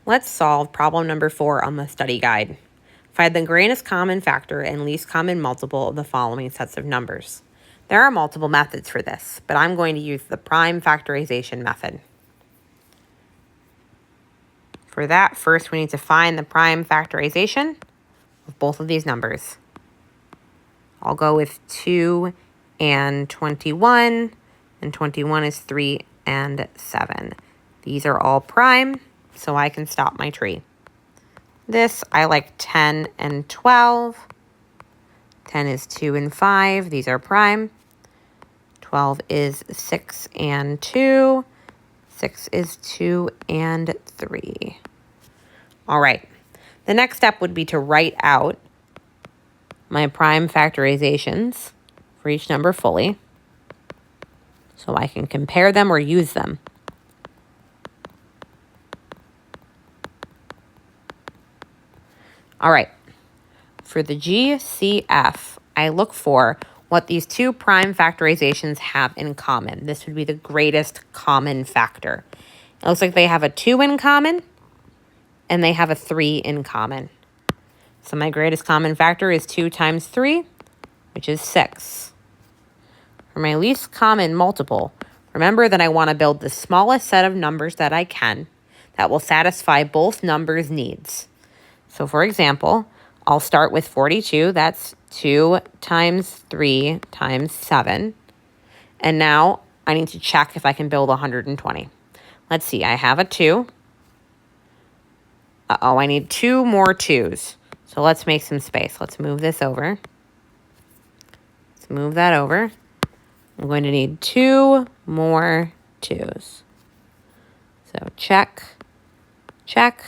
Let's solve problem number 4 on the study guide. Find the greatest common factor and least common multiple of the following sets of numbers. There are multiple methods for this, but I'm going to use the prime factorization method. For that, first we need to find the prime factorization of both of these numbers. I'll go with 2 and 21, and 21 is 3 and 7. These are all prime, so I can stop my tree. This, I like 10 and 12. 10 is 2 and 5. These are prime. 12 is 6 and 2. 6 is 2 and 3. All right. The next step would be to write out my prime factorizations for each number fully so I can compare them or use them. All right. For the GCF, I look for what these two prime factorizations have in common. This would be the greatest common factor. It looks like they have a 2 in common and they have a 3 in common. So my greatest common factor is 2 times 3, which is 6. For my least common multiple, remember that I want to build the smallest set of numbers that I can that will satisfy both numbers' needs. So for example, I'll start with 42. That's 2 times 3 times 7. And now I need to check if I can build 120. Let's see. I have a 2. Uh-oh, I need 2 more 2s. So let's make some space. Let's move this over. Let's move that over. I'm going to need 2 more 2s. So check, check.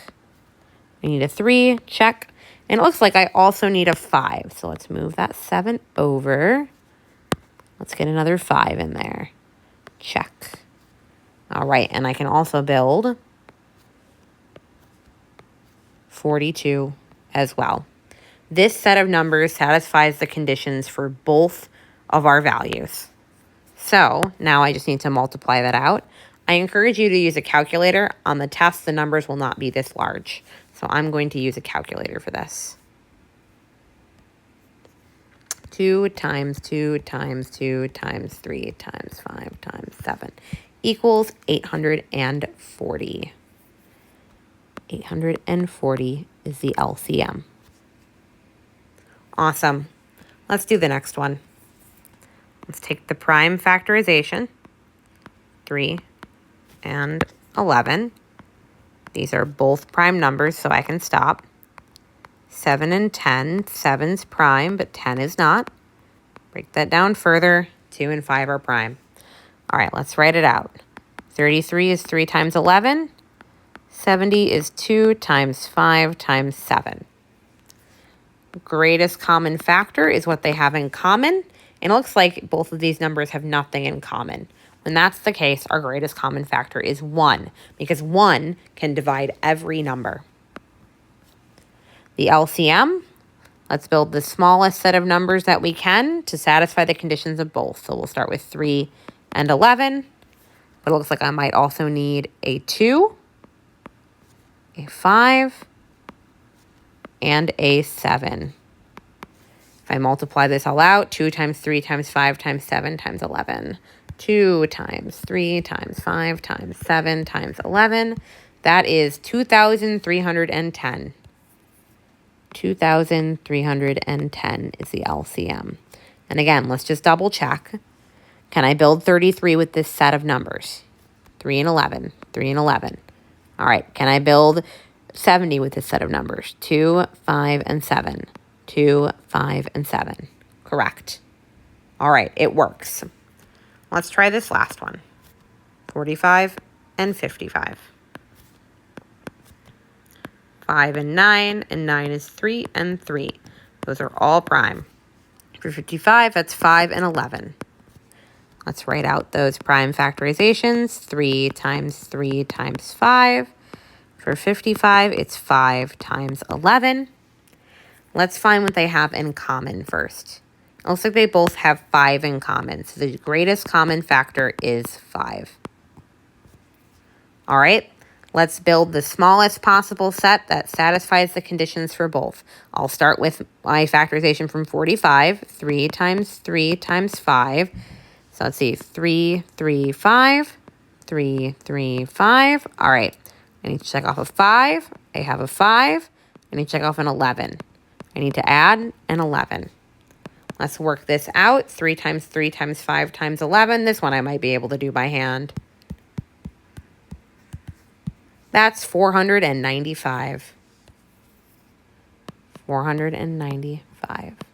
I need a 3, check. And it looks like I also need a 5. So let's move that 7 over. Let's get another 5 in there. Check. All right, and I can also build 42 as well. This set of numbers satisfies the conditions for both of our values. So now I just need to multiply that out. I encourage you to use a calculator. On the test, the numbers will not be this large. So I'm going to use a calculator for this. 2 times 2 times 2 times 3 times 5 times 7 equals 840. 840 is the LCM. Awesome. Let's do the next one. Let's take the prime factorization, 3 and 11. These are both prime numbers, so I can stop. 7 and 10. 7's prime, but 10 is not. Break that down further. 2 and 5 are prime. All right, let's write it out. 33 is 3 times 11. 70 is 2 times 5 times 7. Greatest common factor is what they have in common. And it looks like both of these numbers have nothing in common. When that's the case, our greatest common factor is 1, because 1 can divide every number. The LCM, let's build the smallest set of numbers that we can to satisfy the conditions of both. So we'll start with 3 and 11. But it looks like I might also need a 2, a 5, and a 7. If I multiply this all out, 2 times 3 times 5 times 7 times 11. 2 times 3 times 5 times 7 times 11. That is 2,310. 2,310 is the LCM. And again, let's just double check. Can I build 33 with this set of numbers? 3 and 11. 3 and 11. All right. Can I build 70 with this set of numbers? 2, 5, and 7. 2, 5, and 7. Correct. All right. It works. Let's try this last one. 45 and 55. 5 and 9 is 3 and 3. Those are all prime. For 55, that's 5 and 11. Let's write out those prime factorizations. 3 times 3 times 5. For 55, it's 5 times 11. Let's find what they have in common first. It looks like they both have 5 in common. So the greatest common factor is 5. All right, Let's build the smallest possible set that satisfies the conditions for both. I'll start with my factorization from 45. 3 times 3 times 5. So let's see, 3, 3, 5, 3, 3, 5. All right, I need to check off a 5. I have a 5. I need to check off an 11. I need to add an 11. Let's work this out. 3 times 3 times 5 times 11. This one I might be able to do by hand. That's 495. 495.